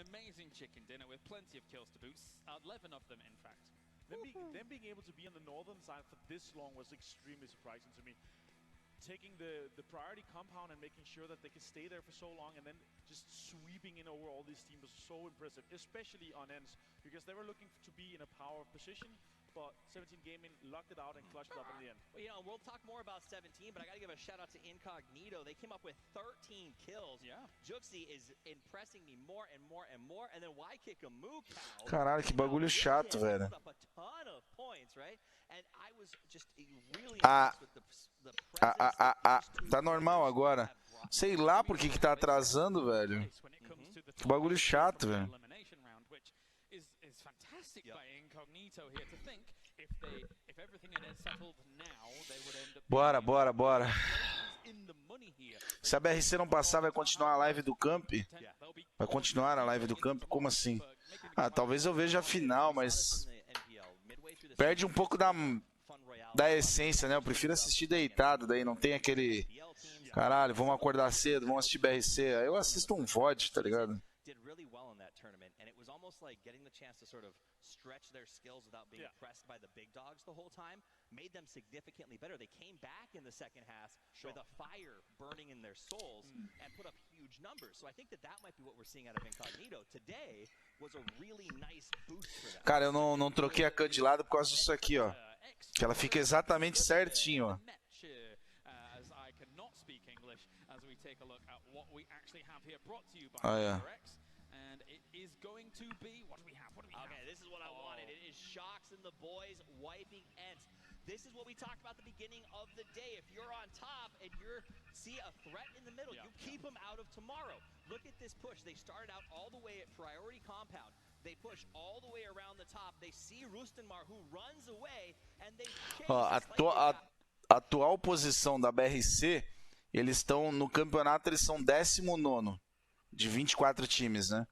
amazing chicken dinner with plenty of kills to boot, 11 of them in fact. Them being able to be on the northern side for this long was extremely surprising to me. Taking the priority compound and making sure that they can stay there for so long and then just sweeping in over all these teams was so impressive, especially on ends, because they were looking to be in a power position, but 17 Gaming locked it out and clutched it up in the end. Well, you know, we'll talk more about 17, but I got to give a shout out to Incognito. They came up with 13 kills. Yeah. Juxi is impressing me more and more and more, and then why kick a moo cow? Caralho, que bagulho chato, velho. Put up a ton of points, right? And I was just really impressed with the presence Tá normal agora. Sei lá por que tá atrasando, velho. Que bagulho chato, velho. Bora, bora, bora. Se a BRC não passar, vai continuar a live do Camp? Vai continuar a live do Camp? Como assim? Ah, talvez eu veja a final, mas perde um pouco da essência, né? Eu prefiro assistir deitado, daí não tem aquele... Caralho, vamos acordar cedo, vamos assistir BRC. Aí eu assisto um VOD, tá ligado? stretch their skills without being pressed by the big dogs the whole time, made them significantly better. They came back in the second half with a fire burning in their souls and put up huge numbers. So I think that might be what we're seeing out of Incognito. Today was a really nice boost for them. Cara, eu não troquei a cut de lado por causa disso aqui, ó. Que ela fica exatamente certinho, ó. Olha. Is going to be what do we have? Okay, this is what I wanted. It is Shocks and the boys wiping ends. This is what we talked about at the beginning of the day. If you're on top and you see a threat in the middle, you keep them out of tomorrow. Look at this push. They started out all the way at priority compound. They push all the way around the top. They see Rustenmar, who runs away, and they a atual posição da BRC, eles estão no campeonato, eles são 19º de 24 times, né?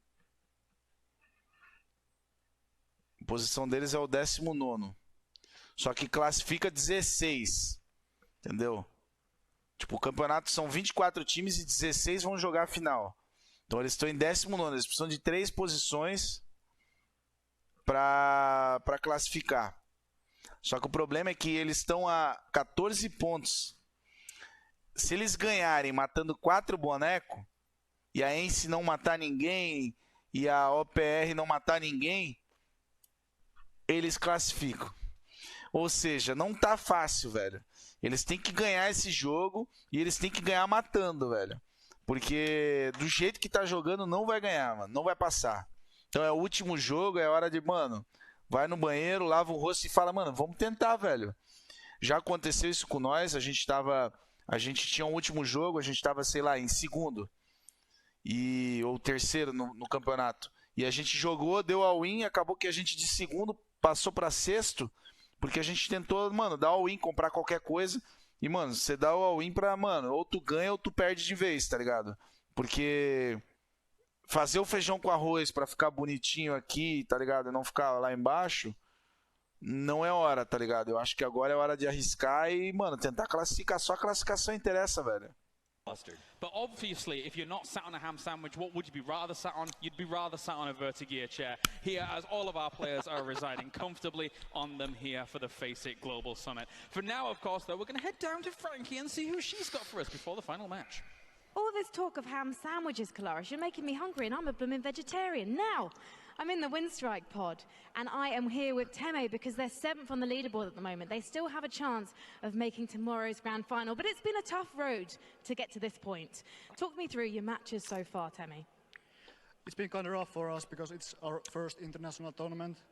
A posição deles é o 19º. Só que classifica 16. Entendeu? Tipo, o campeonato são 24 times e 16 vão jogar a final. Então eles estão em 19º. Eles precisam de 3 posições para classificar. Só que o problema é que eles estão a 14 pontos. Se eles ganharem matando 4 bonecos, e a ENCE não matar ninguém, e a OPR não matar ninguém, eles classificam. Ou seja, não tá fácil, velho. Eles têm que ganhar esse jogo e eles têm que ganhar matando, velho. Porque do jeito que tá jogando, não vai ganhar, mano. Não vai passar. Então é o último jogo, é hora de, mano, vai no banheiro, lava o rosto e fala, mano, vamos tentar, velho. Já aconteceu isso com nós, a gente tinha um último jogo, a gente tava, sei lá, em segundo. Ou terceiro no campeonato. E a gente jogou, deu all-in, acabou que a gente de segundo passou pra sexto, porque a gente tentou, mano, dar all-in, comprar qualquer coisa. E, mano, você dá o all-in pra, mano, ou tu ganha ou tu perde de vez, tá ligado? Porque fazer o feijão com arroz pra ficar bonitinho aqui, tá ligado? E não ficar lá embaixo, não é hora, tá ligado? Eu acho que agora é hora de arriscar e, mano, tentar classificar. Só a classificação interessa, velho. But obviously, if you're not sat on a ham sandwich, what would you be rather sat on? You'd be rather sat on a Vertigear chair here, as all of our players are residing comfortably on them here for the Face It Global Summit. For now, of course, though, we're going to head down to Frankie and see who she's got for us before the final match. All this talk of ham sandwiches, Kalaris, you're making me hungry, and I'm a blooming vegetarian. Now, I'm in the Windstrike pod, and I am here with Teme because they're 7th on the leaderboard at the moment. They still have a chance of making tomorrow's grand final, but it's been a tough road to get to this point. Talk me through your matches so far, Teme. It's been kind of rough for us because it's our first international tournament,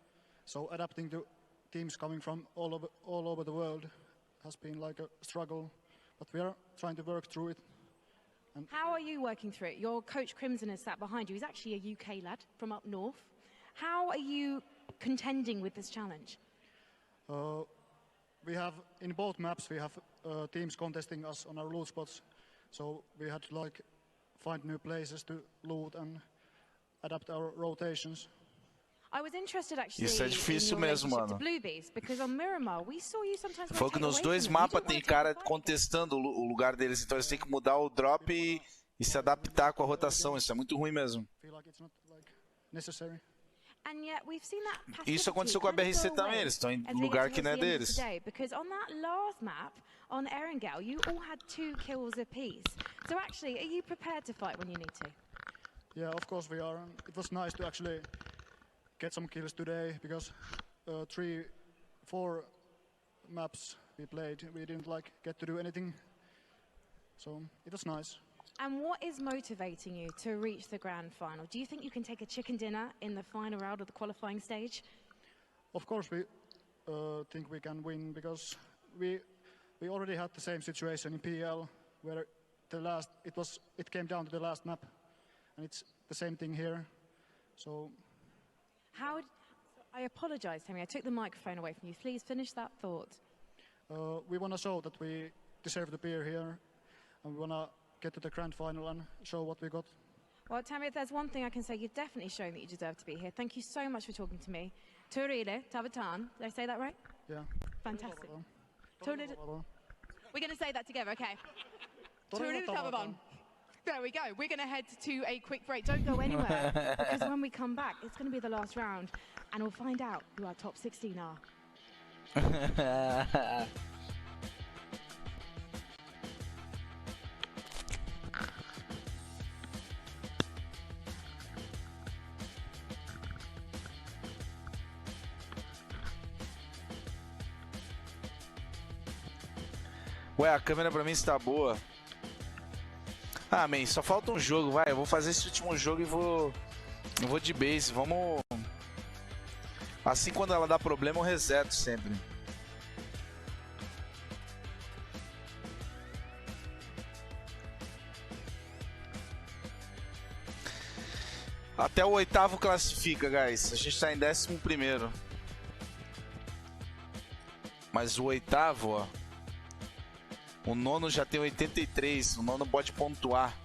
so adapting to teams coming from all over the world has been like a struggle, but we are trying to work through it. How are you working through it? Your coach Crimson is sat behind you. He's actually a UK lad from up north. How are you contending with this challenge? We have, in both maps, we have teams contesting us on our loot spots. So we had to like find new places to loot and adapt our rotations. I was interested actually Isso é difícil mesmo, mano. Foi que nos dois mapas tem cara contestando o lugar deles, então eles têm que mudar o drop e se adaptar com a rotação. Isso é muito ruim mesmo. necessary. And yet we've seen that Isso aconteceu com a BRC também, eles estão em lugar que não é deles. Because on that last map on Erangel, you all had 2 kills apiece. So actually, are you prepared to fight when you need to? Yeah, of course we are. It was nice to actually get some kills today because 3-4 maps we played, we didn't get to do anything. So it was nice. And what is motivating you to reach the grand final? Do you think you can take a chicken dinner in the final round of the qualifying stage? Of course we think we can win because we already had the same situation in PL where it came down to the last map, and it's the same thing here. So I apologize, Tammy, I took the microphone away from you. Please finish that thought. We want to show that we deserve the beer here, and we want to get to the grand final and show what we got. Well, Tammy, if there's one thing I can say, you've definitely shown that you deserve to be here. Thank you so much for talking to me. Turile, Tavatan, did I say that right? Yeah. Fantastic. We're going to say that together, okay? Turile, Tavatan. There we go. We're going to head to a quick break. Don't go anywhere, because when we come back, it's going to be the last round, and we'll find out who our top 16 are. Ué, a câmera pra mim está boa. Ah, man, só falta um jogo, vai. Eu vou fazer esse último jogo e vou de base. Vamos... Assim, quando ela dá problema, eu reseto sempre. Até o 8º classifica, guys. A gente tá em 11º. Mas o 8º, ó... O 9º já tem 83, o 9º pode pontuar.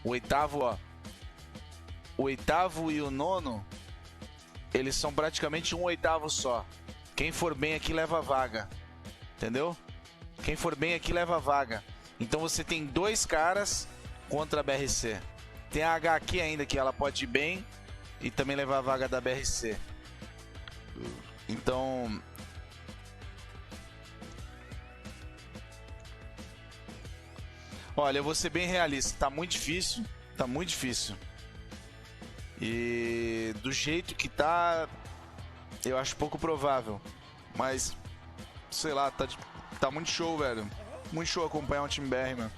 O 8º, ó. O 8º e o 9º, eles são praticamente um 8º só. Quem for bem aqui leva a vaga. Entendeu? Quem for bem aqui leva a vaga. Então você tem 2 caras contra a BRC. Tem a H aqui ainda, que ela pode ir bem e também levar a vaga da BRC. Então... Olha, eu vou ser bem realista, tá muito difícil, E do jeito que tá, eu acho pouco provável. Mas, sei lá, tá muito show, velho. Muito show acompanhar um time BR, mano.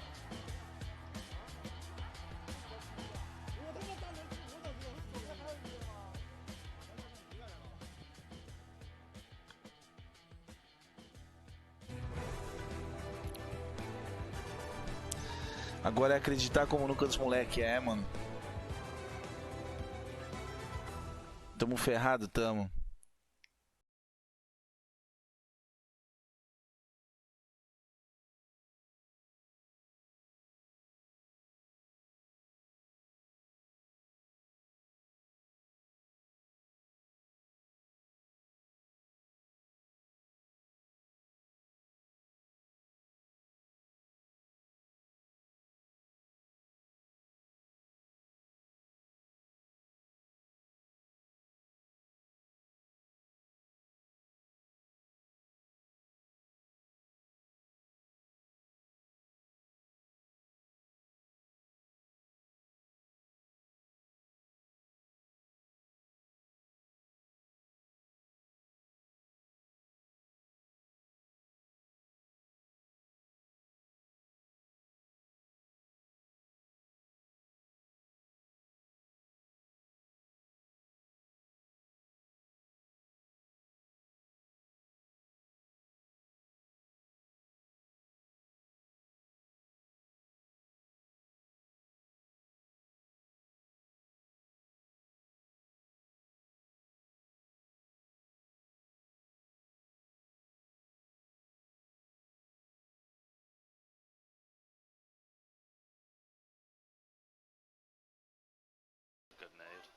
Agora é acreditar como nunca dos moleque mano. Tamo ferrado, tamo.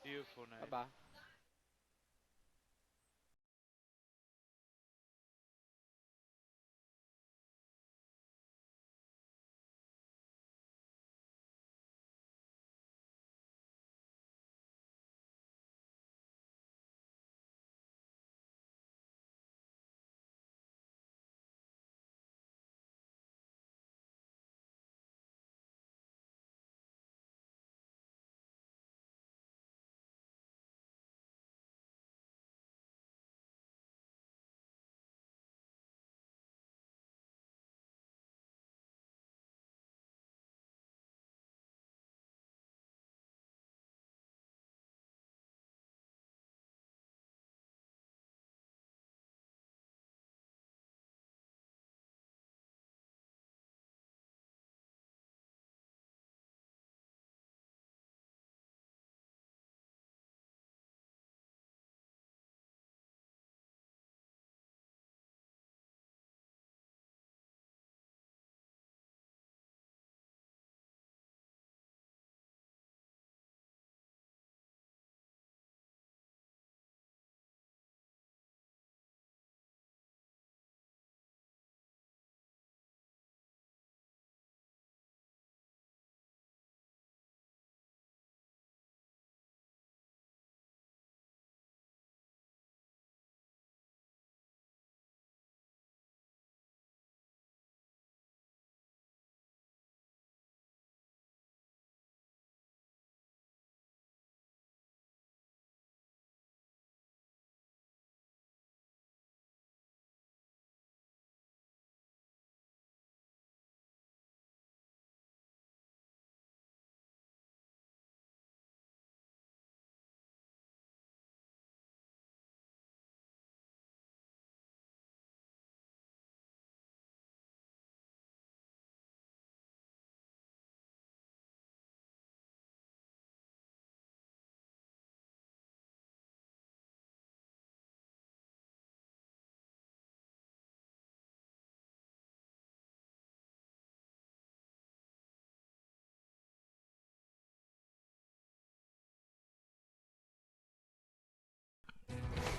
Beautiful nade. Bye-bye.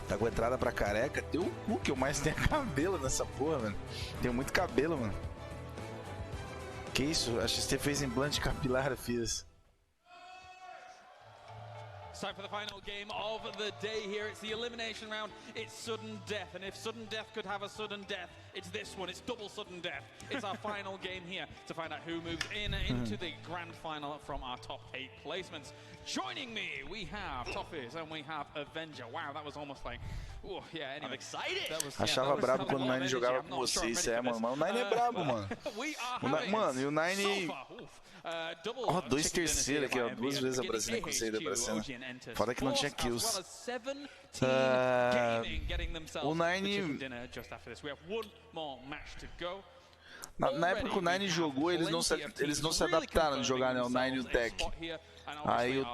Tá com entrada pra careca. Deu o cu que eu mais tenho cabelo nessa porra, mano. Tenho muito cabelo, mano. Que isso? Acho que você fez implante capilar, eu fiz. It's time for the final game of the day here. It's the elimination round. It's sudden death. And if sudden death could have a sudden death, it's this one. It's double sudden death. It's our final game here to find out who moves into the grand final from our top 8 placements. Joining me, we have Toffees and we have Avenger. Wow, that was almost like... Oh, yeah, anyway. I'm excited. Achava brabo quando o Nine jogava com vocês, mano. Mas o Nine é brabo, mano. Mano, e o Nine... Ó, 2 terceiros aqui, ó. 2 vezes a Brasília com saída pra cena. Foda que não tinha kills. O Nine... Na época que o Nine jogou, eles não se adaptaram de jogar, né? O Nine e o Tech. Aí o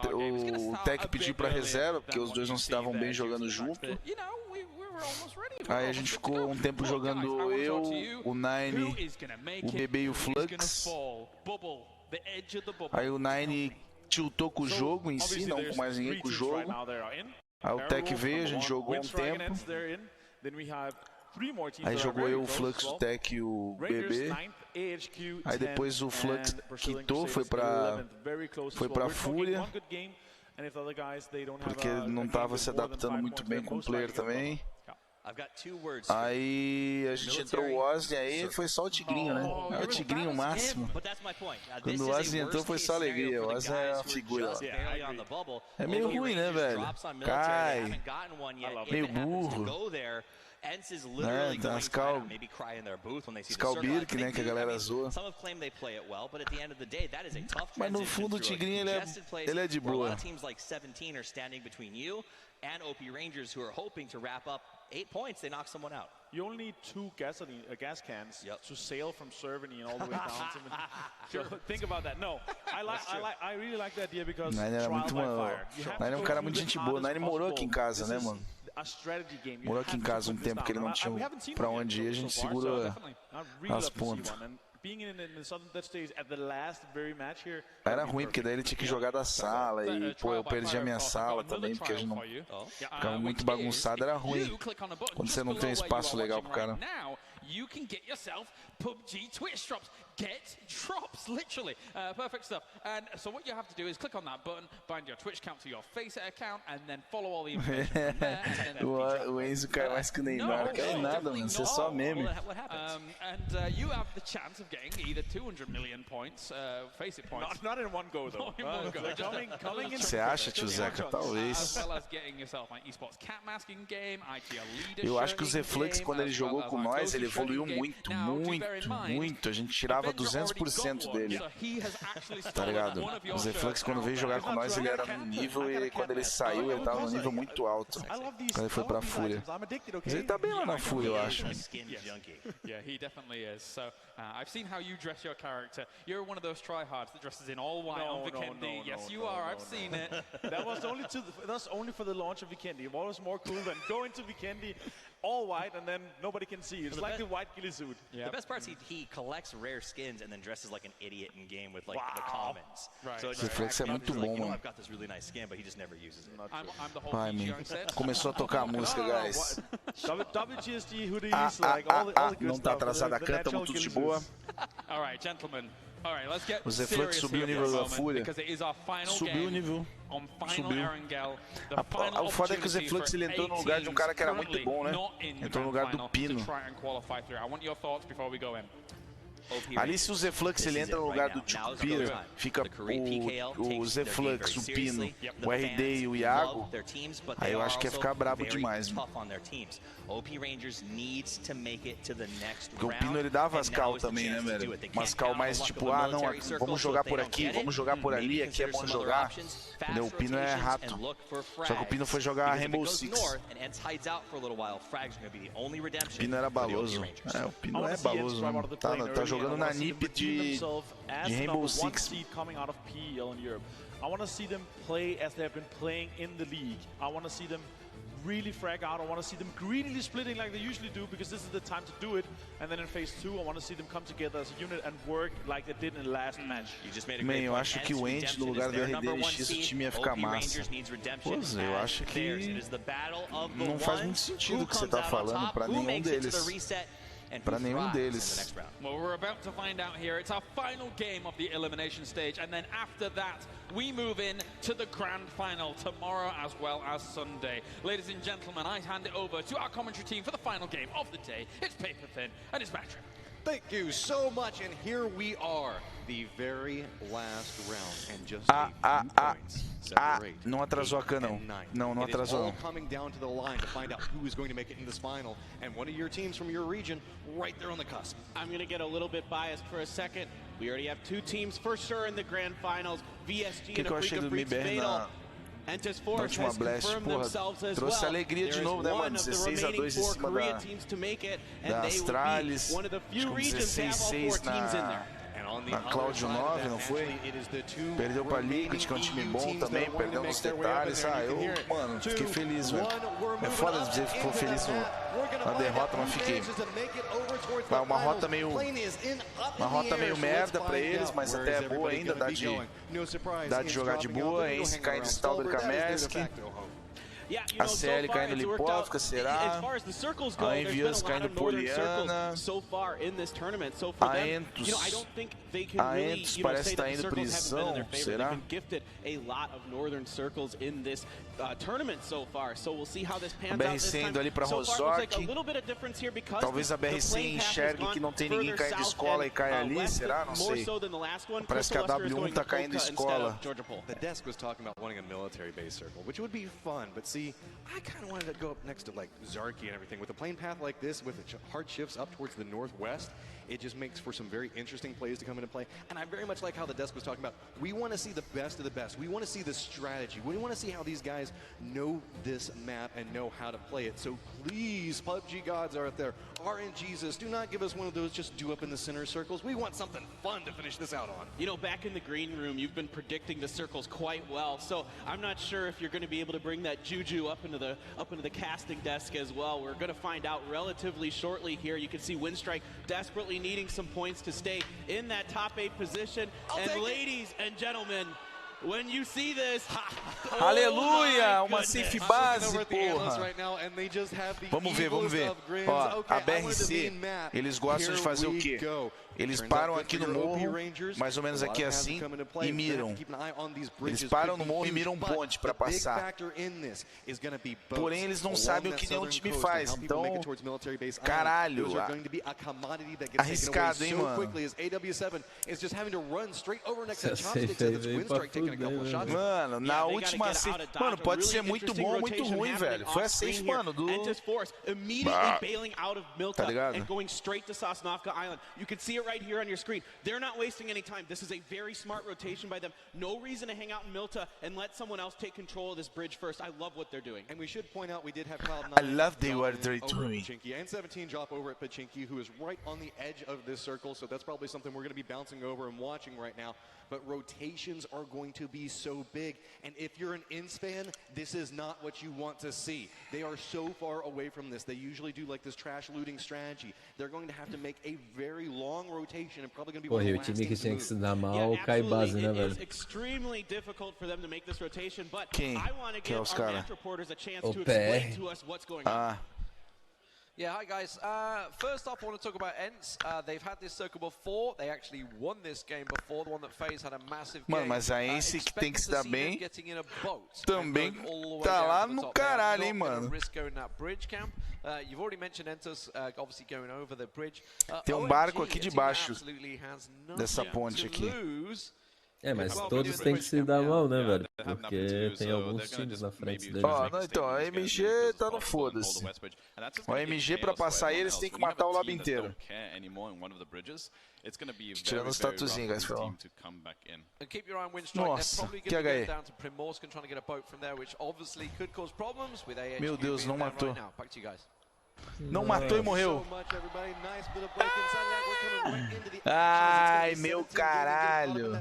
Tech pediu pra reserva, porque os dois não se davam bem jogando junto. Aí a gente ficou um tempo jogando eu, o Nine, o BB e o Flux. Aí o Nine tiltou com o jogo em si, não com mais ninguém com o jogo. Aí o Tech veio, a gente jogou um tempo. Aí jogou eu, o Flux, o Tech e o BB. Aí depois o Flux quitou, foi pra Fúria. Porque ele não tava se adaptando muito bem com o player também. Aí a gente entrou o Ozzy, aí foi só o Tigrinho, né? É o Tigrinho máximo. Quando o Ozzy entrou foi só alegria, o Ozzy é uma figura lá. É meio ruim, né, velho? Cai, meio burro. Tem umas Scalbirk, né, que a galera zoa. Mas no fundo o Tigrinho ele é de boa. And OP Rangers, who are hoping to wrap up 8 points, they knock someone out. You only need 2 gas cans to sail from Cerveny and all the way down. So think about that. No, I really like the idea because Nine era muito Nine é um cara muito gente boa. Nine morou aqui em casa, né, mano? Morou aqui em casa um tempo que ele não tinha pra onde ir, a gente segura as pontas. Era ruim, porque daí ele tinha que jogar da sala e, pô, eu perdi a minha sala também, porque a gente não ficava muito bagunçado, era ruim. Quando você não tem espaço legal pro cara. You can get yourself PUBG Twitch drops. Get drops, literally. Perfect stuff. And so what you have to do is click on that button, bind your Twitch account to your Faceit account, and then follow all the information from there. O Enzo cai mais que o Neymar. Não cai nada, mano. Você é só meme. And you have the chance of getting either 200 million points, Faceit points. Not in one go, though. Você acha, tio Zeca? Talvez. As well as getting yourself an esports cat masking game, ITL leadership. Eu acho que o Zeflux, quando ele jogou com nós, ele evoluiu muito. A gente tirava 200% dele. Tá ligado? O Zeflux, quando veio jogar com nós, ele era num nível e quando ele saiu, ele tava num nível muito alto. Quando ele foi pra Fúria. Mas ele tá bem lá na Fúria, eu acho. Yeah, he definitely is. So I've seen how you dress your character. You're one of those tryhards that dresses in all white on Vikendi. Yes, you are. I've seen it. That was only for the launch of Vikendi. What was more cool than going to Vikendi all white and then nobody can see you? It's like the white ghillie suit. The best part is he collects rare skins and then dresses like an idiot in game with like the commons. Right. So Esse Flex é muito bom, mano. I've got this really nice skin, but he just never uses it. I'm the whole Vai, man. Começou a tocar a música, guys. WGSG, who do you use? Like all the good não tá stuff. atrasada a canta, tamo tudo de boa. All right, gentlemen. All right, let's get O Zeflux subiu o nível da Fúria. Subiu o nível. Subiu. O foda é que o Zeflux ele entrou no lugar de um cara que era muito bom, né? Entrou no lugar do Pino. Ali, se o Zeflux ele entra no lugar do Tchupira, fica o Zeflux, o Pino, o RD e o Iago, aí eu acho que ia ficar brabo demais, mano. Porque o Pino ele dava as cal também, né, velho? Umas cal mais tipo, ah, não, vamos jogar por aqui, vamos jogar por ali, aqui é bom jogar. Entendeu? O Pino é rato. Só que o Pino foi jogar Rainbow Six. O Pino era baloso. É, o Pino é baloso, mano. Tá jogando na NiP de Rainbow Six. I want to see them play as they have been playing in the league. I want to see them really frag out. I want to see them greedily splitting like they usually do, because this is the time to do it. And then in phase 2, I want to see them come together as a unit and work like they did in the last match. Bem, eu acho que o End no lugar do RDLX o time ia ficar massa. Pois eu acho que não faz muito sentido o que você tá falando pra nenhum deles. Para nenhum deles. Well, we're about to find out here. It's our final game of the elimination stage, and then after that, we move in to the grand final tomorrow as well as Sunday. Ladies and gentlemen, I hand it over to our commentary team for the final game of the day. It's Paperfin and it's Patrick. Thank you so much, and here we are, the very last round, and just points separate não atrasou a cana, não. Não atrasou. It is all coming down to the line to find out who is going to make it in this final, and one of your teams from your region right there on the cusp. I'm going to get a little bit biased for a second. We already have 2 teams for sure in the grand finals. VSG and Africa Freaks Fatal. Antes Force has confirmed themselves as well. Trouxe alegria de novo, né, mano? 16-2 em cima da Astralis, com 16-6 na Cláudio 9, não foi? Perdeu pra Liquid, que é um time bom também, perdeu nos detalhes. Mano, fiquei feliz, velho. É foda dizer que ficou feliz na derrota, mas fiquei. Uma rota meio merda pra eles, mas até é boa ainda, dá de jogar de boa. Ence caindo Stalber Kamerski. A CL caindo Lipovka, será? A Envias caindo Poliana. A Entus parece estar indo prisão, será? A BRC indo ali pra Rozok. Talvez a BRC enxergue que não tem ninguém caindo escola e caia ali, será? Não sei. Parece que a W1 tá caindo escola. The desk was talking about wanting a military base circle, which would be fun, but see, I kind of wanted to go up next to like Zarki and everything. With a plane path like this, with the hard shifts up towards the northwest, it just makes for some very interesting plays to come into play. And I very much like how the desk was talking about, we want to see the best of the best. We want to see the strategy. We want to see how these guys know this map and know how to play it. So please, PUBG gods are out there, RNGesus, do not give us one of those just do up in the center circles. We want something fun to finish this out on. You know, back in the green room, you've been predicting the circles quite well. So I'm not sure if you're going to be able to bring that juju up into the casting desk as well. We're going to find out relatively shortly here. You can see Winstrike desperately needing some points to stay in that top 8 position. And ladies and gentlemen, when you see this, aleluia, uma safe base, porra. Vamos ver. Ó, a BRC, eles gostam de fazer o quê? Eles param aqui no morro, mais ou menos aqui assim, e miram. Eles param no morro e miram ponte para passar. Porém, eles não sabem o que nenhum time faz. Então, caralho, arriscado, hein, mano? Mano, na última safe, mano, pode ser muito bom ou muito ruim, velho. Foi a safe, mano, do... Tá ligado? Right here on your screen. They're not wasting any time. This is a very smart rotation by them. No reason to hang out in Milta and let someone else take control of this bridge first. I love what they're doing. And we should point out we did have Cloud9. I love they were doing. And 17 drop over at Pachinki, who is right on the edge of this circle. So that's probably something we're going to be bouncing over and watching right now. But rotations are going to be so big. And if you're an INS fan, this is not what you want to see. They are so far away from this. They usually do like this trash looting strategy. They're going to have to make a very long rotation and probably going to be one of the last time que tinha que se dar mal, cai base, né, velho? It's extremely difficult for them to make this rotation, but Quem? I want to give our match reporters a chance to PR. explain to us what's going on. Yeah, hi guys. First up, I want to talk about ENCE. They've had this circle before. They actually won this game before. The one that FaZe had a massive game. Mano, mas a ENCE que tem que se dar bem também tá lá no caralho, hein, mano. You've already mentioned Entus obviously going over the bridge. Tem um barco aqui debaixo dessa ponte aqui. É, mas todos têm que se dar mal, né, velho? Porque tem alguns times na frente deles. Ó, então, a MG tá no foda-se. O MG, pra passar eles, tem que matar o labo inteiro. Tirando o statuzinho, guys, foi lá. Nossa, que HE. Meu Deus, não matou. Não matou e morreu. Ai, meu caralho.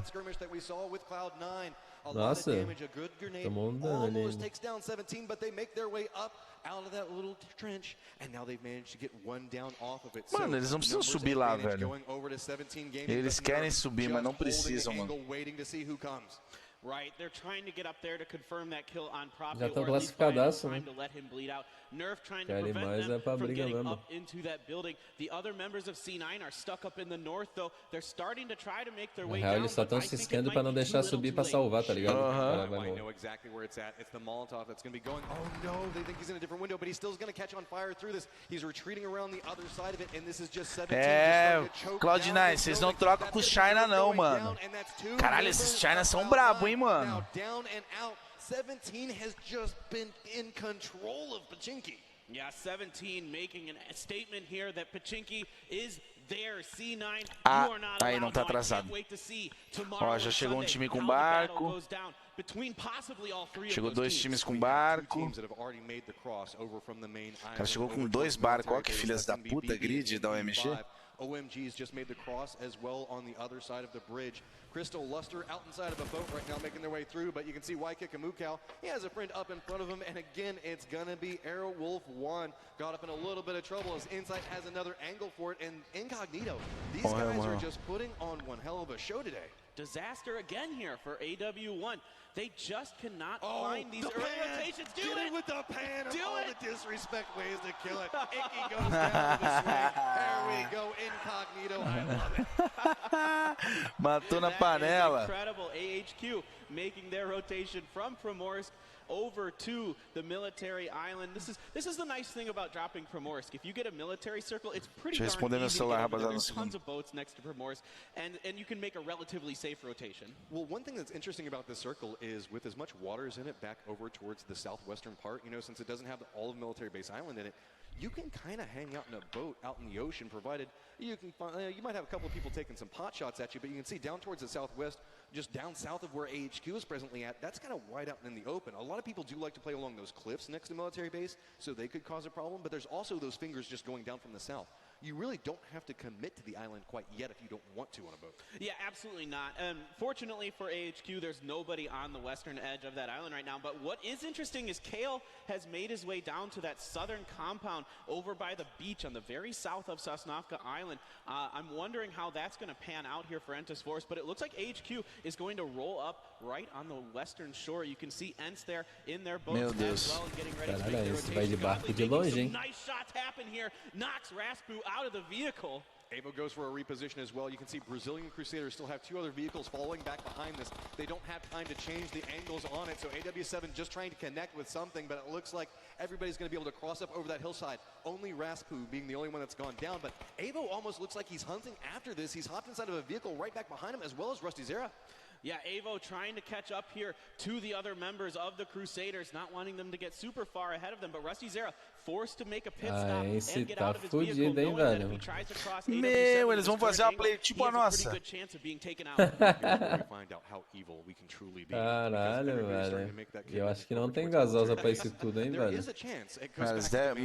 Nossa, tomou um dano ali. Almost takes down 17, but they make their way up out of that little trench, and now they've managed to get one down off of it. Mano, eles não precisam subir lá, velho. Eles querem subir, mas não precisam, mano. Right, they're trying to get up there to confirm that kill on Propio. Já estão classificadaço, né? To let him bleed out. Nerf trying to Querem prevent mais them é pra from briga getting mesmo. up into that building. The other members of C9 are stuck up in the north, though. They're starting to try to make their way Na real, down. eles só estão ciscando pra não deixar subir pra salvar, tá ligado? I know exactly where it's at. It's the Molotov that's going to be going. Oh no, they think he's in a different window, but he's still going to catch on fire through this. He's retreating around the other side of it, and this is just 17. Cloud9, vocês não trocam com os China não, mano. Caralho, esses China são brabo, hein, mano. Down and out. 17 has just been in control of Pachinki. Yeah, 17 making a statement here that Pachinki is there. C9, Ah, you are not aí não tá atrasado. Ó, já chegou um time com barco. Chegou dois times com barco. O cara chegou com dois barcos. Ó que filhas da puta, grid da OMG. OMG's just made the cross as well on the other side of the bridge. Crystal Luster out inside of a boat right now making their way through, but you can see Wykick and Mukau. He has a friend up in front of him, and again, it's gonna be Airwolf 1. Got up in a little bit of trouble as Insight has another angle for it, and Incognito. These guys are just putting on one hell of a show today. Disaster again here for AW1. They just cannot find these early rotations. Get it with the pan of all the disrespect ways to kill it. Inky goes down with a swing. There we go, Incognito. I love it. Matou na panela. Incredible. AHQ making their rotation from Primorsk over to the military island. This is the nice thing about dropping Primorsk. If you get a military circle, it's pretty darn easy to get over there. There's tons of boats next to Primorsk, and you can make a relatively safe rotation. Well, one thing that's interesting about this circle is with as much water as in it back over towards the southwestern part, you know, since it doesn't have all of Military Base Island in it, you can kind of hang out in a boat out in the ocean, provided you can find, you might have a couple of people taking some pot shots at you, but you can see down towards the southwest, just down south of where AHQ is presently at, that's kind of wide out and in the open. A lot of people do like to play along those cliffs next to military base, so they could cause a problem, but there's also those fingers just going down from the south. You really don't have to commit to the island quite yet if you don't want to on a boat. Yeah, absolutely not. Fortunately for AHQ, there's nobody on the western edge of that island right now. But what is interesting is Kale has made his way down to that southern compound over by the beach on the very south of Sosnovka Island. I'm wondering how that's going to pan out here for Entis Force, but it looks like AHQ is going to roll up right on the western shore. You can see Ents there in their boats as well and getting ready to make their rotation. Vai de barco de longe, hein? Nice shots happen here. Knocks Raspu out of the vehicle. Avo goes for a reposition as well. You can see Brazilian Crusaders still have two other vehicles following back behind this. They don't have time to change the angles on it, so AW7 just trying to connect with something, but it looks like everybody's going to be able to cross up over that hillside. Only Raspu being the only one that's gone down, but Avo almost looks like he's hunting after this. He's hopped inside of a vehicle right back behind him, as well as Rusty Zera. Yeah, Avo trying to catch up here to the other members of the Crusaders, not wanting them to get super far ahead of them, but Rusty Zera forced to make a pit stop and get out of his vehicle, knowing that if he tries to cross Meu, eles vão fazer uma play tipo a nossa. Caralho, velho. Eu acho que não tem gasosa pra isso tudo, hein, velho.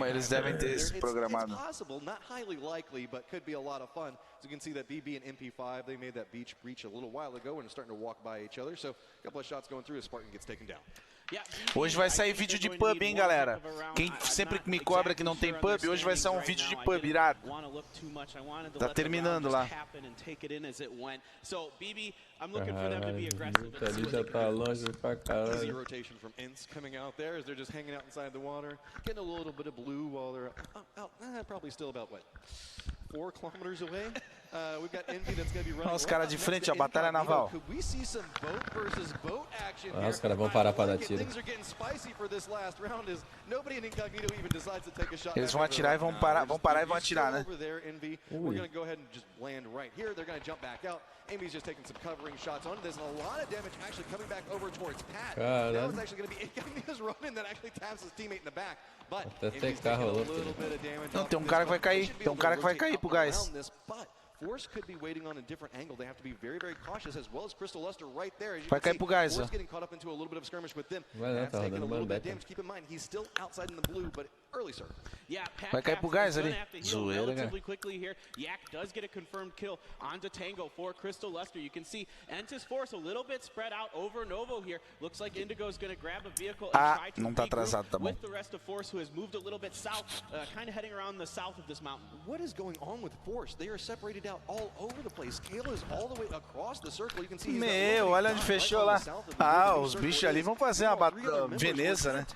Eles devem ter isso programado. Not highly likely, but could be a lot of fun. As you can see that BB and MP5, they made that beach breach a little while ago and are starting to walk by each other. So a couple of shots going through as Spartan gets taken down. Hoje vai sair vídeo de pub, hein, galera? Quem sempre me cobra que não tem pub, hoje vai sair um vídeo de pub, irado. Tá terminando lá. Caralho, ali já tá longe pra caralho. Rotation from Ints coming out there as they're just hanging out inside the water, getting a little bit of blue while they're out, probably still about, what, 4 kilometers away? We've got Envy that's going to be running. Olha os caras de frente, a batalha naval. Could we see some boat versus boat action Ah, here? os caras vão parar para dar tiro. Things are getting spicy for this last round as nobody in Incognito even decides to take a shot. Eles vão atirar e vão parar e vão atirar, né? Over there, Envy. We're going to go ahead and just land right here. They're going to jump back out. Amy's just taking some covering shots onto this, and a lot of damage actually coming back over towards Pat. Now it's actually going to be Incognito's running that actually taps his teammate in the back. But Envy's taking a little bit of damage. Não, tem um cara que vai cair. Tem um cara que vai cair pro gás. Force could be waiting on a different angle. They have to be very, very cautious, as well as Crystal Luster right there. As you vai cair see, pro gás, Force getting caught up into a little bit of skirmish with them. Vai lá, That's tá taking a rodando little bit of beta. damage. Keep in mind, he's still outside in the blue, but early circle. Yeah, Vai cair pro gás ali. Zoeira, cara. relatively quickly here. Yak does get a confirmed kill onto Tango for Crystal Luster. You can see Entis Force a little bit spread out over Novo here. Looks like Indigo's going to grab a vehicle and try to não tá atrasado, tá bom. with the rest of Force, who has moved a little bit south, kind of heading around the south of this mountain. What is going on with Force? They are separated out all over the place. Kale is all the way across the circle. You can see Meu, olha onde fechou lá. Os bichos ali vão fazer uma Veneza, né?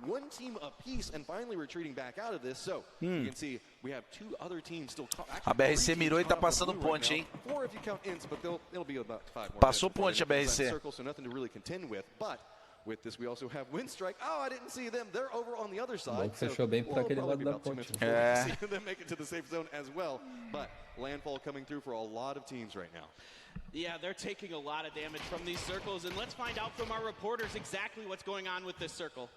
One team apiece and finally retreating back out of this. So you can see we have two other teams still. A BRC mirou e tá passando ponte, hein? Four if you count ints, but it'll be about 5 more. Passou ponte a BRC. Circle, so nothing to really contend with. But with this, we also have Windstrike. Oh, I didn't see them. They're over on the other side. Fechou bem por aquele lado da ponte. See them make it to the safe zone as well. But landfall coming through for a lot of teams right now. Yeah, they're taking a lot of damage from these circles, and let's find out from our reporters exactly what's going on with this circle.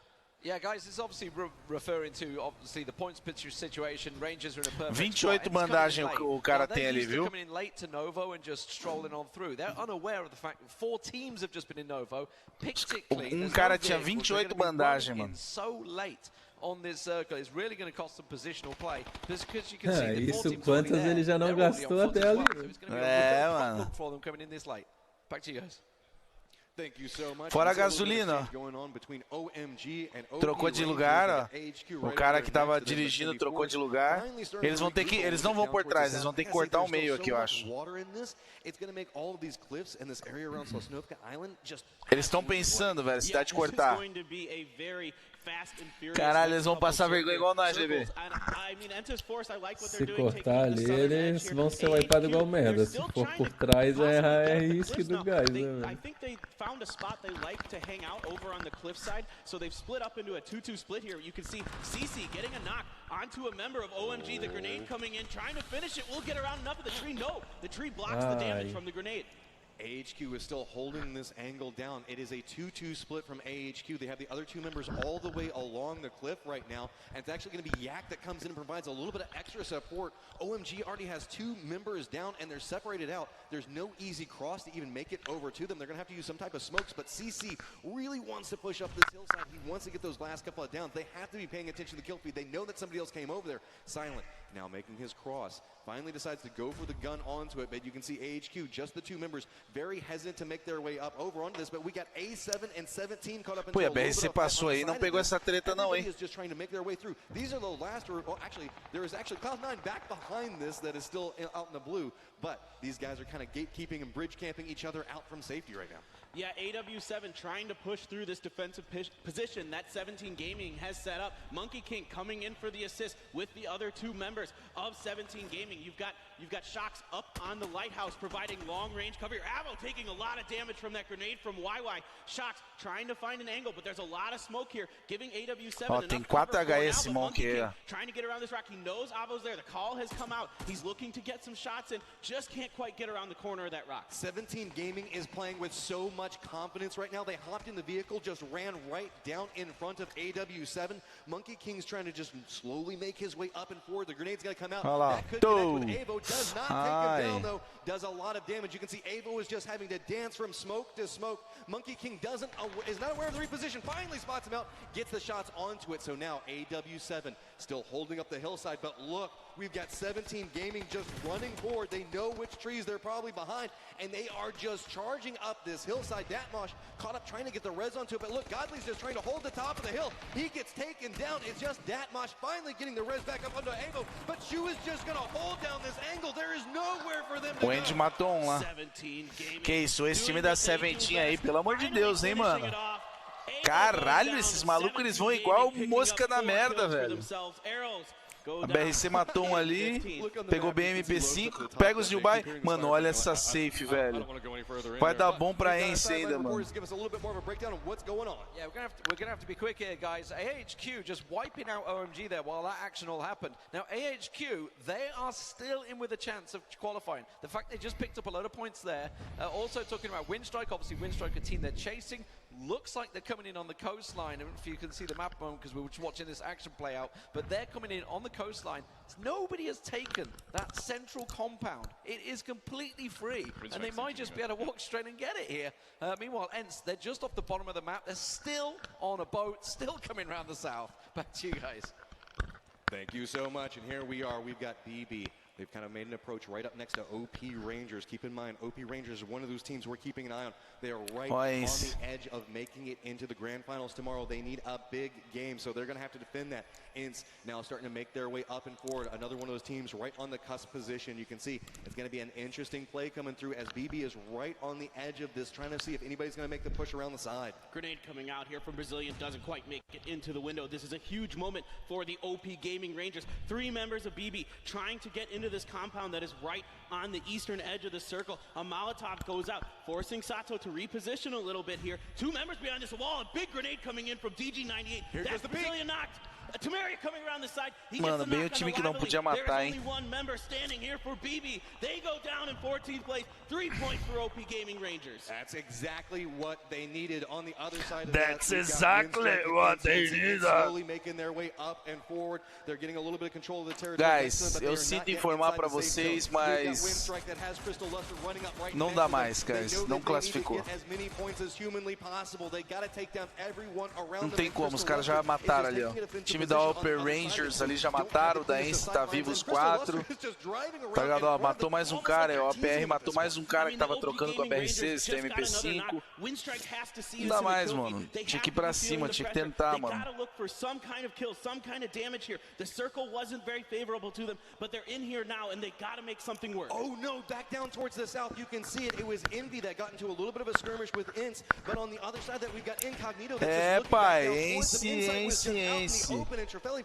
Yeah, guys, this is obviously referring to obviously the points picture situation. Rangers are in a perfect 28 bandagem o cara tem ali, viu? Coming in late to Novo and just strolling on through. They're unaware of the fact that 4 teams have just been in Novo. Particularly, cara tinha 28 bandagem, mano. So late on this circle is really going to cost some positional play because you can see the 4 isso teams quantas ele já não gastou até ali. Mano. For them coming in this late. Back to you guys. Thank you so much. Fora a gasolina, trocou de lugar, ó. O cara que tava dirigindo trocou de lugar. Eles não vão por trás, eles vão ter que cortar o meio aqui, eu acho. Eles estão pensando, velho, se dá de cortar. Caralho, eles vão passar vergonha igual nós, bebê. Se cortar ali, eles vão ser wipados igual merda. Se for por trás, é risco do gás, né, velho? Found a spot they like to hang out over on the cliffside, so they've split up into a 2-2 split here. You can see CC getting a knock onto a member of OMG, the grenade coming in, trying to finish it. Will get around enough of the tree. No, the tree blocks the damage from the grenade. AHQ is still holding this angle down. It is a 2-2 split from AHQ. They have the other 2 members all the way along the cliff right now. And it's actually going to be Yak that comes in and provides a little bit of extra support. OMG already has 2 members down and they're separated out. There's no easy cross to even make it over to them. They're going to have to use some type of smokes. But CC really wants to push up this hillside. He wants to get those last couple of downs. They have to be paying attention to the kill feed. They know that somebody else came over there. Silent now making his cross. Finally decides to go for the gun onto it, but you can see AHQ, just the 2 members, very hesitant to make their way up over onto this, but we got A7 and 17 caught up in a BRC passou aí, não pegou essa treta não, hein? Is just trying to make their way through. These are the last, actually, there is actually Cloud9 back behind this that is still out in the blue, but these guys are kind of gatekeeping and bridge camping each other out from safety right now. Yeah, AW7 trying to push through this defensive position that 17 Gaming has set up. Monkey King coming in for the assist with the other 2 members of 17 Gaming. You've got Shocks up on the lighthouse providing long-range cover. Avo taking a lot of damage from that grenade from YY. Shocks trying to find an angle, but there's a lot of smoke here, giving AW7 enough cover for now, but Monkey King trying to get around this rock. He knows Avo's there. The call has come out. He's looking to get some shots in, just can't quite get around the corner of that rock. 17 Gaming is playing with so much confidence right now. They hopped in the vehicle, just ran right down in front of AW7. Monkey King's trying to just slowly make his way up and forward. The grenade's going to come out. That could connect with Avo. Does not take him down, though. Does a lot of damage. You can see Avo is just having to dance from smoke to smoke. Monkey King is not aware of the reposition. Finally spots him out, gets the shots onto it. So now AW7 still holding up the hillside. But look, we've got 17 Gaming just running forward. They know which trees they're probably behind, and they are just charging up this hillside. Datmosh caught up trying to get the res onto it, but look, Godly's just trying to hold the top of the hill. He gets taken down. It's just Datmosh finally getting the res back up onto Avo, but Shu is just going to hold down this angle. There is nowhere for them to go. O Andy matou um lá. Que isso, esse time da 17 aí, pelo amor de Deus, hein, mano? Caralho, esses malucos, eles vão igual mosca na merda, velho. A BRC matou um ali, pegou bem MP5, pega os Newbuy. Mano, olha essa safe, velho. Vai dar bom pra Ence ainda, mano. Yeah, we're gonna have to be quick here, guys. AHQ just wiping out OMG there while that action all happened. Now, AHQ, they are still in with a chance of qualifying. The fact they just picked up a load of points there. Also talking about Windstrike, obviously Windstrike, a team they're chasing. looks like they're coming in on the coastline. I don't know if you can see the map moment because we were just watching this action play out, but they're coming in on the coastline. Nobody has taken that central compound. It is completely free, and they might just be able to walk straight and get it here. Meanwhile, ENCE, they're just off the bottom of the map. They're still on a boat, still coming around the south. Back to you guys. Thank you so much, and here we are. We've got BB. They've kind of made an approach right up next to OP Rangers. Keep in mind, OP Rangers are one of those teams we're keeping an eye on. They are right on the edge of making it into the grand finals tomorrow. They need a big game, so they're going to have to defend that. ENCE now starting to make their way up and forward. Another one of those teams right on the cusp position. You can see it's going to be an interesting play coming through as BB is right on the edge of this, trying to see if anybody's going to make the push around the side. Grenade coming out here from Brazilian, doesn't quite make it into the window. This is a huge moment for the OP Gaming Rangers. 3 members of BB trying to get into this compound that is right on the eastern edge of the circle. A Molotov goes out, forcing Sato to reposition a little bit here. 2 members behind this wall, a big grenade coming in from DG98. That's the Brazilian knocked. Tamaria coming around the side. He gets the bem o time que não podia matar, hein? There's only 1 member standing here for BB. They go down in 14th place. 3 points for OP Gaming Rangers. That's exactly what they needed on the other side of That's exactly what they needed. Slowly making their way up and forward. They're getting a little bit of control of the territory. Guys, eu sinto informar para vocês, mas não dá mais, guys. Não classificou. Não tem como, os caras já mataram ali, ó. O time da Upper Rangers ali já mataram, da ENCE tá vivo os 4. Tá ligado? Ó, matou mais um cara, ó, a PR matou mais um cara que tava trocando com a BRC, esse tem MP5. Não dá mais, mano. Tinha que ir pra cima, tinha que tentar, mano. Oh no, back down towards the south, you can see it. It was Envy that got into a little bit of a skirmish with ENCE, but on the other side that we've got Incognito that's just looking back down towards them. ENCE.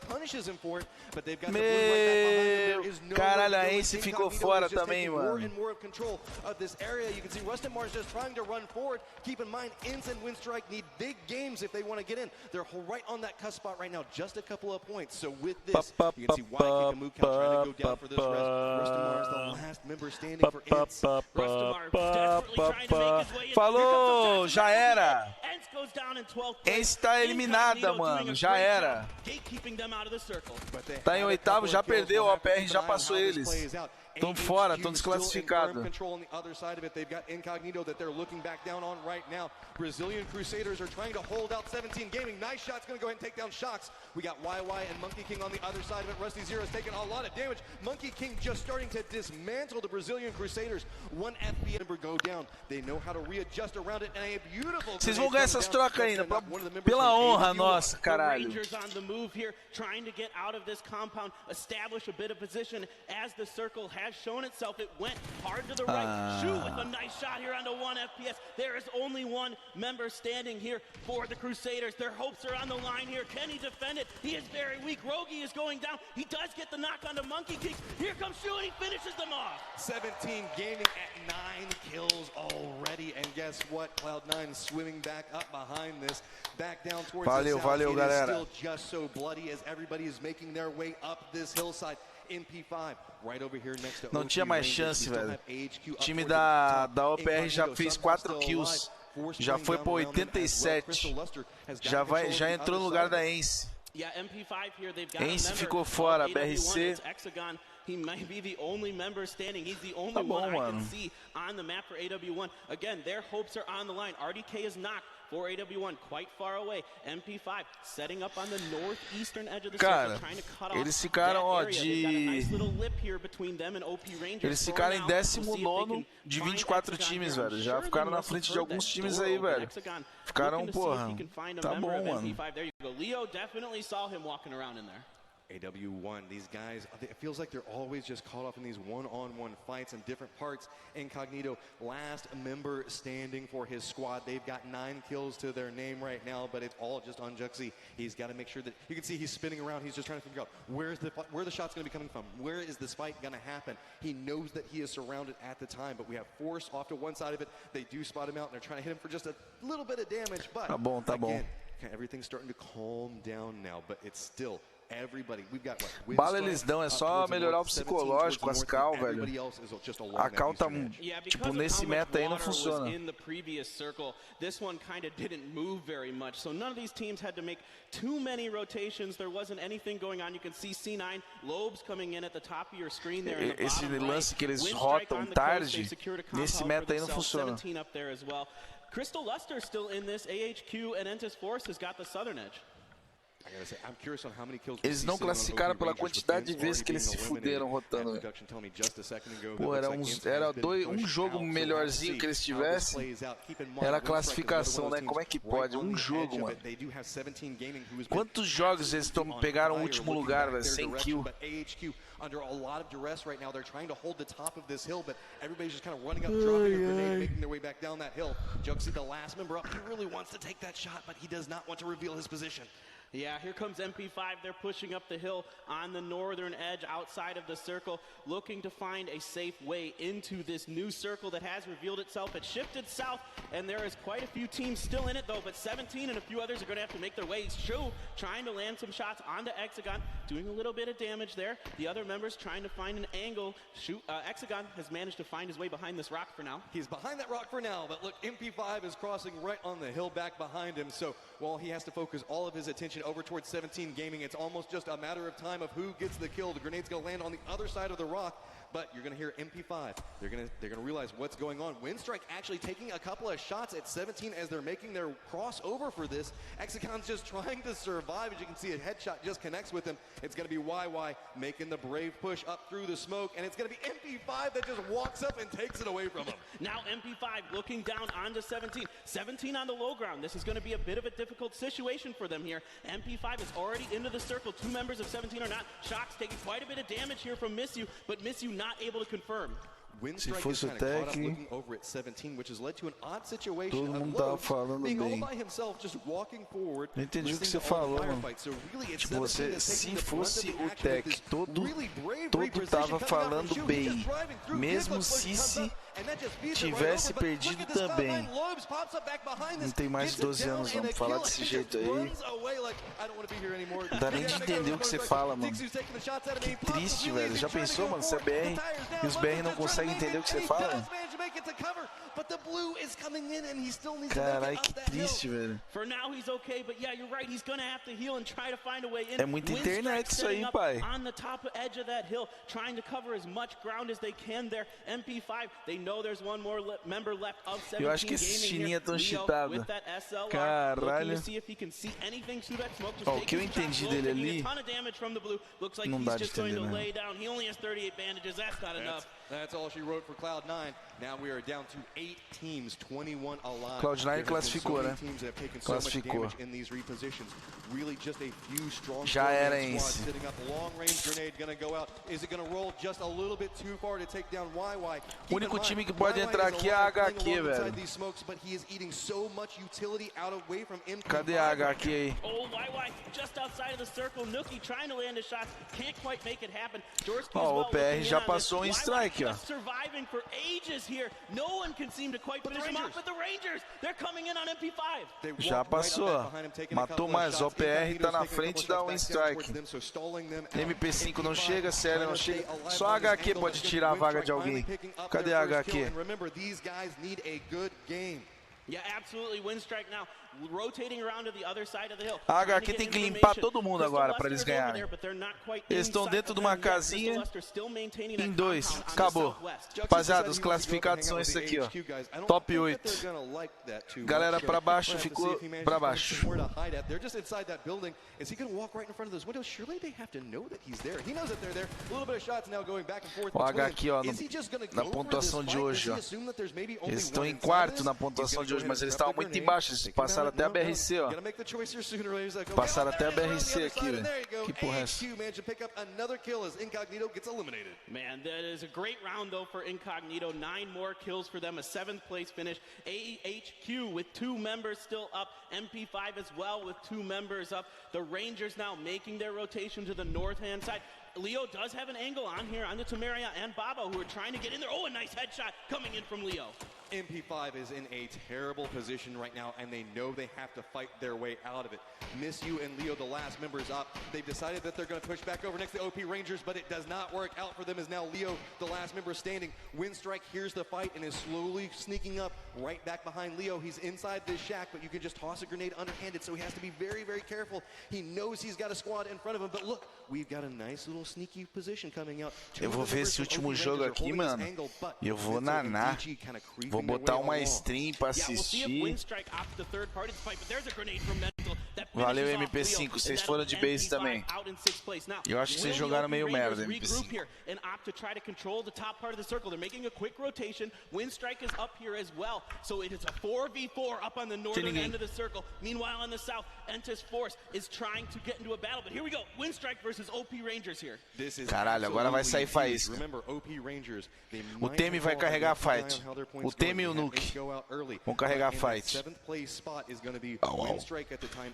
Punishes him for it, but they've got the blue right back behind them. Caralho, a ENCE ficou fora também, mano. More of control of this area. You can see Rustin Mars just trying to run forward. Keep in mind, ENCE and Winstrike need big games if they want to get in. They're right on that cusp spot right now, just a couple of points. So with this, you can see why Kikamuka trying to go down for this Rustin Mars, the last member standing for ENCE. Falou, já era. ENCE tá eliminada, mano, já era. Tá em 8º, já perdeu, a PR já passou eles. Estão fora, estão desclassificados. Brazilian Crusaders are trying to hold out 17 Gaming. Nice shots, going to go ahead and take down Shocks. We got YY and Monkey King on the other side of it. Rusty Zero has taken a lot of damage. Monkey King just starting to dismantle the Brazilian Crusaders. 1 FPS member go down. They know how to readjust around it, and a beautiful. Vocês vão ganhar essas trocas ainda, pela honra nossa, caralho. Rangers on the move here, trying to get out of this compound, establish a bit of position as the circle has shown itself. It went hard to the right. Shu with a nice shot here onto 1 FPS. There is only 1 member standing here for the Crusaders. Their hopes are on the line here. Can he defend it? He is very weak. Rogi is going down. He does get the knock onto Monkey King. Here comes Shu and he finishes them off. 17 Gaming at 9 kills already. And guess what? Cloud9 swimming back up behind this. Back down towards the south. Valeu, galera. Still just so bloody as everybody is making their way up this hillside. MP5 right over here next to Não tinha mais chance, velho. O time da OPR já fez 4 kills. Já foi para 87. Já entrou no lugar da ENCE. ENCE ficou fora, BRC. He might be the only member standing. He's the only one I can see on the map for AW1. Again, their hopes are on the line. RDK is knocked for AW1 quite far away. MP5 setting up on the northeastern edge of the circle, trying to cut off eles ficaram, ó, Eles ficaram em 19º de 24 times, velho. Já ficaram na frente de alguns times aí, velho. Ficaram, porra. Tá bom, mano. Leo definitely saw him walking around in there. AW1, these guys, it feels like they're always just caught up in these one-on-one fights in different parts. Incognito, last member standing for his squad. They've got 9 kills to their name right now, but it's all just on Juxi. He's got to make sure that, you can see he's spinning around. He's just trying to figure out where the shot's going to be coming from. Where is this fight going to happen? He knows that he is surrounded at the time, but we have Force off to one side of it. They do spot him out, and they're trying to hit him for just a little bit of damage, but tá bom. Again, everything's starting to calm down now, but it's still Bala eles dão, é só melhorar o psicológico, as cal, velho. A cal tá, tipo, nesse meta aí não funciona. This one kind of didn't move very much, so none of these teams had to make too many rotations. There wasn't anything going on. You can see C9 Lobes coming in at the top of your screen there. Esse lance que eles rotam tarde, nesse meta aí não funciona. Crystal Luster still in this. AHQ and Entis Force has got the southern edge. Eles não classificaram pela quantidade de vezes que eles se fuderam rotando. Pô, era um jogo melhorzinho que eles tivessem. Era a classificação, né? Como é que pode? Um jogo, mano. Quantos jogos eles pegaram o último lugar, velho? 100 kills. Under a lot of duress right now. They're trying to hold the top of this hill, but everybody's just kind of running up, dropping a grenade, making their way back down that hill. Jugsy, the last member up, he really wants to take that shot, but he does not want to reveal his position. Yeah, here comes MP5. They're pushing up the hill on the northern edge outside of the circle, looking to find a safe way into this new circle that has revealed itself. It shifted south, and there is quite a few teams still in it, though, but 17 and a few others are going to have to make their way. Shu trying to land some shots onto Hexagon, doing a little bit of damage there. The other members trying to find an angle. Hexagon has managed to find his way behind this rock for now. He's behind that rock for now, but look, MP5 is crossing right on the hill back behind him, so while he has to focus all of his attention over towards 17 Gaming, it's almost just a matter of time of who gets the kill. The grenade's gonna land on the other side of the rock, but you're gonna hear MP5. They're gonna realize what's going on. Windstrike actually taking a couple of shots at 17 as they're making their crossover for this. Hexagon's just trying to survive. As you can see, a headshot just connects with him. It's gonna be YY making the brave push up through the smoke, and it's gonna be MP5 that just walks up and takes it away from him. Now MP5 looking down onto 17. 17 on the low ground. This is gonna be a bit of a difficult situation for them here. MP5 is already into the circle. Two members of 17 are not. Shox taking quite a bit of damage here from Miss You, but Miss You not able to confirm. Se fosse o Tech, todo mundo tava falando bem. Não entendi o que você falou, mano. Tipo, se fosse o Tech, todo tava falando bem. Mesmo se tivesse perdido também. Não tem mais de 12 anos, vamos falar desse jeito aí. Não dá nem de entender o que você fala, mano. Que triste, velho. Já pensou, mano? Se é BR e os BR não conseguem entender o que você fala? Caralho, que triste, velho. É muita internet isso aí, pai. Eu acho que esses chininha estão cheatados. Caralho. Ó, o que eu entendi dele ali não dá de entender, né? That's all she wrote for Cloud9. Now we are down to 8 teams, 21 alive. Cloud9 classificou, né? Classificou. Já era esse. O único time que pode entrar aqui é a HQ, velho. Cadê a HQ aí? Ó, o PR já passou um strike, ó. Já passou, matou mais. O OPR tá na frente da Win Strike. MP5 não chega, CL não chega. Só a HQ pode tirar a vaga de alguém. Cadê a HQ? A HQ tem que limpar todo mundo agora para eles ganharem. Eles estão dentro de uma casinha em 2. Acabou. Rapaziada, os classificados são esses aqui, ó. Top 8. Galera pra baixo ficou pra baixo. O H aqui, ó, na pontuação de hoje, ó. Eles estão em quarto na pontuação de hoje, mas eles estavam muito embaixo. Eles passaram até a BRC, ó. Passaram até a BRC aqui, velho. Que porra é essa? Man, that is a great round though for Incognito. 9 more kills for them, a 7th place finish. AHQ with 2 members still up. MP5 as well with 2 members up. The Rangers now making their rotation to the north-hand side. Leo does have an angle on here on the Temeria and Babo who are trying to get in there. Oh, a nice headshot coming in from Leo. MP5 is in a terrible position right now, and they know they have to fight their way out of it. Miss You and Leo, the last members up, they've decided that they're going to push back over next to OP Rangers, but it does not work out for them as now Leo, the last member, standing. Windstrike hears the fight and is slowly sneaking up right back behind Leo. He's inside this shack, but you can just toss a grenade underhanded, so he has to be very, very careful. He knows he's got a squad in front of him, but look, we've got a nice little sneaky position coming out. Eu vou ver esse último jogo aqui, mano, e eu vou nanar. Vou botar uma stream pra assistir. Valeu, MP5, vocês foram de base também. Eu acho que vocês jogaram meio merda, MP5. Tem ninguém. Caralho, agora vai sair faísca. O Temi vai carregar a fight. O Temi e o Nuke vão carregar a fight.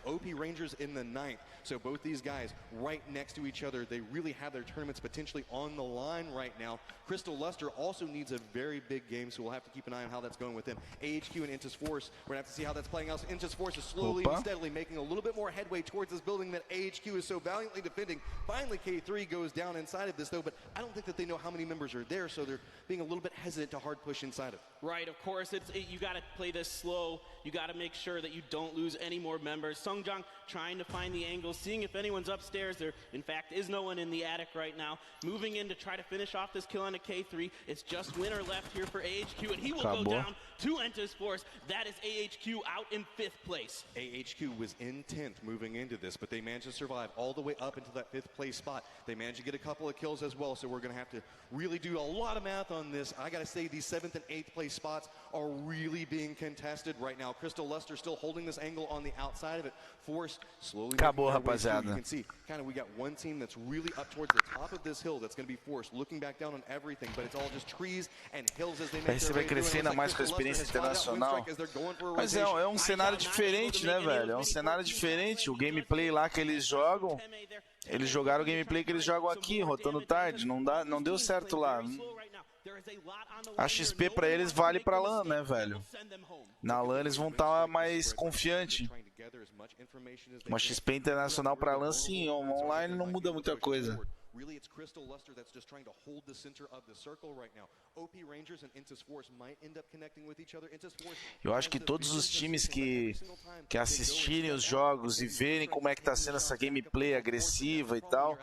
OP Rangers in the 9th. So both these guys right next to each other. They really have their tournaments potentially on the line right now. Crystal Luster also needs a very big game, so we'll have to keep an eye on how that's going with them. AHQ and Intus Force, we're going to have to see how that's playing out. So Intus Force is slowly and steadily making a little bit more headway towards this building that AHQ is so valiantly defending. Finally, K3 goes down inside of this, though, but I don't think that they know how many members are there, so they're being a little bit hesitant to hard push inside of. Right, of course, you got to play this slow. You got to make sure that you don't lose any more members. Sungjang trying to find the angles, seeing if anyone's upstairs. There, in fact, is no one in the attic right now. Moving in to try to finish off this kill on a K3. It's just Winner left here for AHQ, and he will go down to Entus Force. That is AHQ out in 5th place. AHQ was in 10th moving into this, but they managed to survive all the way up into that 5th place spot. They managed to get a couple of kills as well, so we're going to have to really do a lot of math on this. I got to say, these 7th and 8th place spots are really being contested right now. Crystal Luster still holding this angle on the outside of it. Force slowly. Acabou, rapaziada. You can see, kind of, we got one team that's really up towards the top of this hill. That's going to be Force, looking back down on everything, but it's all just trees and hills as they make Você vai crescer ainda mais com a experiência internacional. Mas é um cenário diferente, né, velho? É um cenário diferente. O gameplay lá que eles jogam, eles jogaram o gameplay que eles jogam aqui, rotando tarde. Não deu certo lá. A XP pra eles vale pra LAN, né, velho? Na LAN eles vão estar mais confiantes. Uma XP internacional pra LAN, sim. Online não muda muita coisa. Really, it's Crystal Luster that's just trying to hold the center of the circle right now. OP Rangers and Intus Force might end up connecting with each other. Intus Force. Eu acho que todos os times que assistirem os jogos e verem como é que tá sendo essa gameplay agressiva e tal,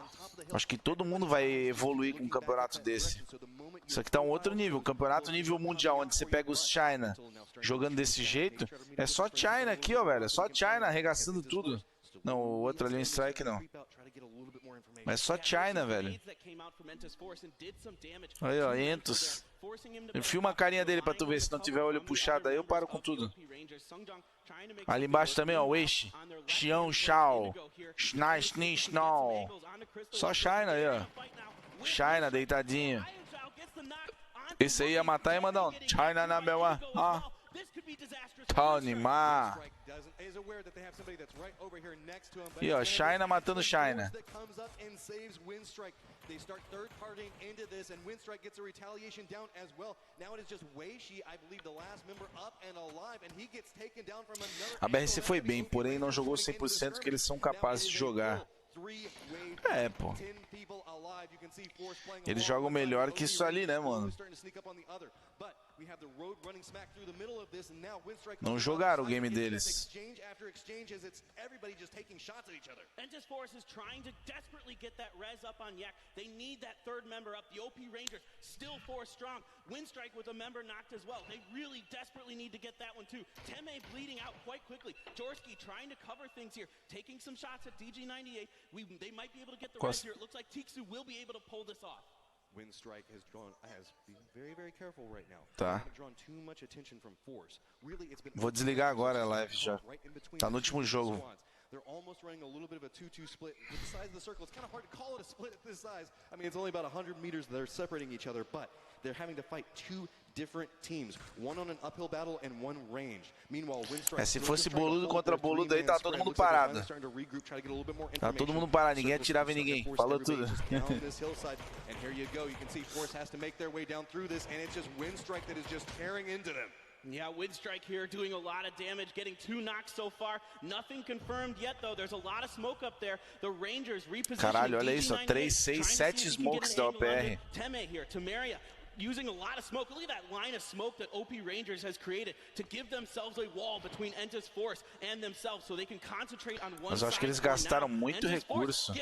acho que todo mundo vai evoluir com um campeonato desse. Isso aqui tá um outro nível, campeonato nível mundial, onde você pega os China jogando desse jeito. É só China aqui, ó, velho. É só China arregaçando tudo. Não, o outro ali, um strike não. Mas só China, velho. Aí, ó, Entus. Filma a carinha dele pra tu ver. Se não tiver olho puxado aí, eu paro com tudo. Ali embaixo também, ó, Weishi, Xiao Shao, Schnai Shni Shnau. Só China aí, ó. China deitadinho. Esse aí ia matar e mandar um China na Belma. Ah. Tony Ma. E ó, China matando China. They start third-partying into this, and Windstrike gets a retaliation down as well. Now it is just Weishi, I believe, the last member up and alive, and he gets taken down from another. A BRC foi bem, porém não jogou 100% que eles são capazes de jogar. É, pô. Eles jogam melhor que isso ali, né, mano? Não jogaram o game deles. Entus Force is trying to desperately get that res up on Yak. They need that third member up. The OP Rangers still Force strong. Windstrike with a member knocked as well. They really desperately need to get that one too. Teme bleeding out quite quickly. Jorsky trying to cover things here, taking some shots at DG98. They might be able to get the res here. It looks like Tiksu will be able to pull this off. Windstrike has been very, very careful right now. Tá. Vou desligar agora a live já. Tá no último jogo. They're almost running a little bit of a 2-2 split. With the size of the circle, it's kind of hard to call it a split at this size. I mean, it's only about 100 meters they're separating each other, but they're having to fight two different teams, one on an uphill battle and one range. Meanwhile, Windstrike. Se fosse boludo contra boludo aí, tá todo mundo parado. Tá todo mundo parado, ninguém atirava em ninguém. Falou tudo. And here you go. You can see Force has to make their way down through this, and it's just Windstrike that is just tearing into them. Yeah, Windstrike here doing a lot of damage, getting 2 knocks so far. Nothing confirmed yet, though. There's a lot of smoke up there. The Rangers repositioning. Caralho, olha isso, 3, 6, 7 smokes da OPR. Teme here, Temeria using a lot of smoke. Look at that line of smoke that OP Rangers has created to give themselves a wall between Entus Force and themselves so they can concentrate on one. Mas eu acho que eles gastaram muito recurso.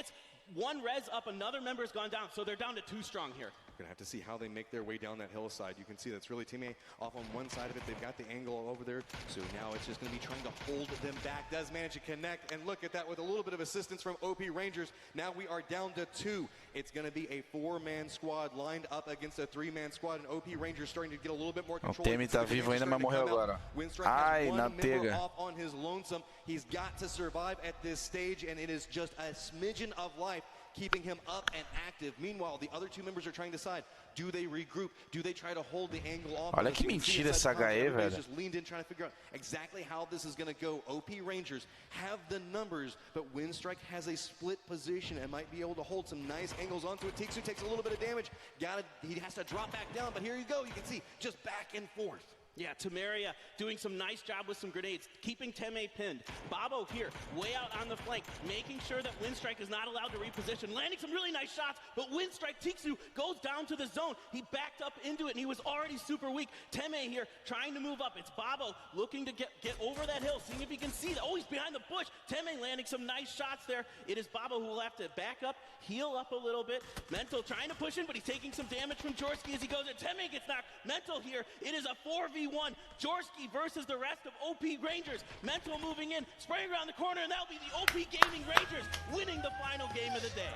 One res up, another member's gone down, so they're down to 2 strong here. We're gonna have to see how they make their way down that hillside. You can see that's really Team A off on one side of it. They've got the angle all over there, so now it's just gonna be trying to hold them back. Does manage to connect, and look at that with a little bit of assistance from OP Rangers. Now we are down to 2. It's gonna be a 4-man squad lined up against a 3-man squad, and OP Rangers starting to get a little bit more control. O Temi tá vivo ainda, mas morreu agora. Ai, na tega. Off on his lonesome. He's got to survive at this stage, and it is just a smidgen of life keeping him up and active. Meanwhile, the other 2 members are trying to decide, do they regroup? Do they try to hold the angle off? Olha que mentira essa HE, velho. Just leaned in trying to figure out exactly how this is going to go. OP Rangers have the numbers, but Windstrike has a split position and might be able to hold some nice angles onto it. Tixu takes a little bit of damage. He has to drop back down, but here you go. You can see just back and forth. Yeah, Temeria doing some nice job with some grenades, keeping Teme pinned. Babo here, way out on the flank, making sure that Windstrike is not allowed to reposition, landing some really nice shots, but Windstrike Tixu goes down to the zone. He backed up into it, and he was already super weak. Teme here trying to move up. It's Babo looking to get over that hill, seeing if he can see that. Oh, he's behind the bush. Teme landing some nice shots there. It is Babo who will have to back up, heal up a little bit. Mental trying to push in, but he's taking some damage from Jorski as he goes in. Teme gets knocked. Mental here. It is a 4v1. Jorski versus the rest of OP Rangers. Mental moving in, spraying around the corner, and that'll be the OP Gaming Rangers winning the final game of the day.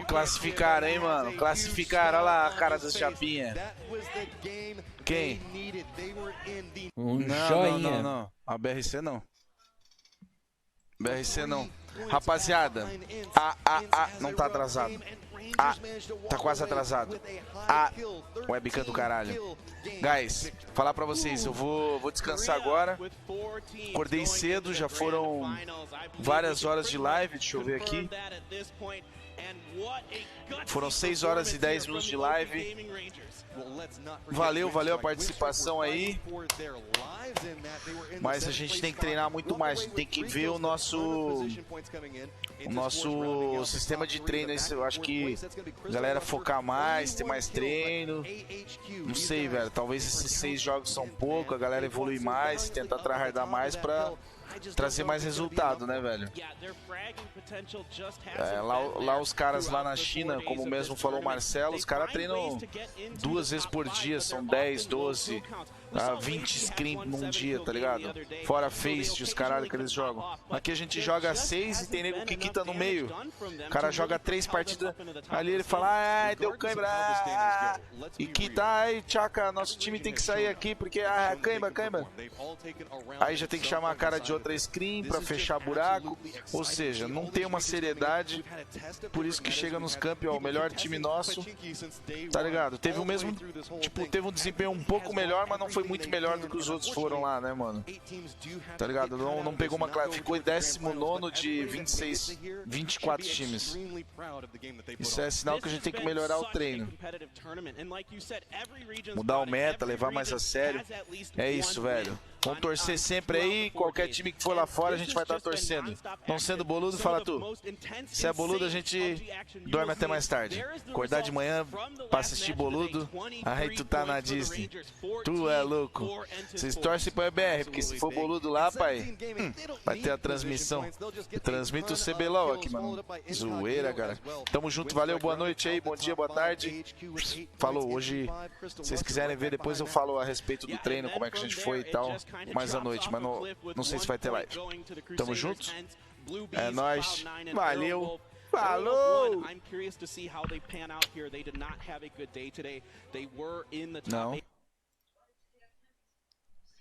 Classificaram, hein, mano? Classificaram. Olha lá a cara do Chapinha. Quem? Joinha. Não. A BRC não. BRC não. Rapaziada, não tá atrasado. Tá quase atrasado. Webcam do caralho. Guys, falar pra vocês, eu vou descansar agora. Acordei cedo, já foram várias horas de live. Deixa eu ver aqui. Foram 6 horas e 10 minutos de live. Valeu a participação aí. Mas a gente tem que treinar muito mais. A gente tem que ver o nosso sistema de treino. Eu acho que a galera focar mais, ter mais treino. Não sei, velho. Talvez esses 6 jogos são pouco. A galera evoluir mais, tentar tryhardar mais pra trazer mais resultado, né, velho? Lá os caras lá na China, como mesmo falou o Marcelo, os caras treinam 2 vezes por dia, são 10, 12, 20 scrim num dia, tá ligado? Fora face, os caralho que eles jogam. Aqui a gente joga 6 e tem nego que quita no meio. O cara joga 3 partidas, ali ele fala, ai, deu cãibra, e quita, ai, tchaca, nosso time tem que sair aqui porque, cãibra. Aí já tem que chamar a cara de outra screen pra fechar buraco, ou seja, não tem uma seriedade, por isso que chega nos camp, ó, o melhor time nosso, tá ligado? Teve o mesmo, tipo, teve um desempenho um pouco melhor, mas não foi muito melhor do que os outros foram lá, né, mano? Tá ligado? Não pegou uma classe, ficou em 19º de 24 times. Isso é sinal que a gente tem que melhorar o treino. Mudar o meta, levar mais a sério. É isso, velho. Vamos torcer sempre aí, qualquer time que for lá fora a gente vai estar torcendo. Não sendo boludo, fala tu. Se é boludo a gente dorme até mais tarde. Acordar de manhã pra assistir boludo, aí tu tá na Disney. Tu é louco. Vocês torcem pro EBR, porque se for boludo lá, pai, vai ter a transmissão. Eu transmito o CBLOL aqui, mano. Zoeira, cara. Tamo junto, valeu, boa noite aí, bom dia, boa tarde. Falou, hoje, se vocês quiserem ver, depois eu falo a respeito do treino, como é que a gente foi e tal. Mais à noite, mas não sei se vai ter live. Tamo junto? É nóis. Valeu. Falou! Não.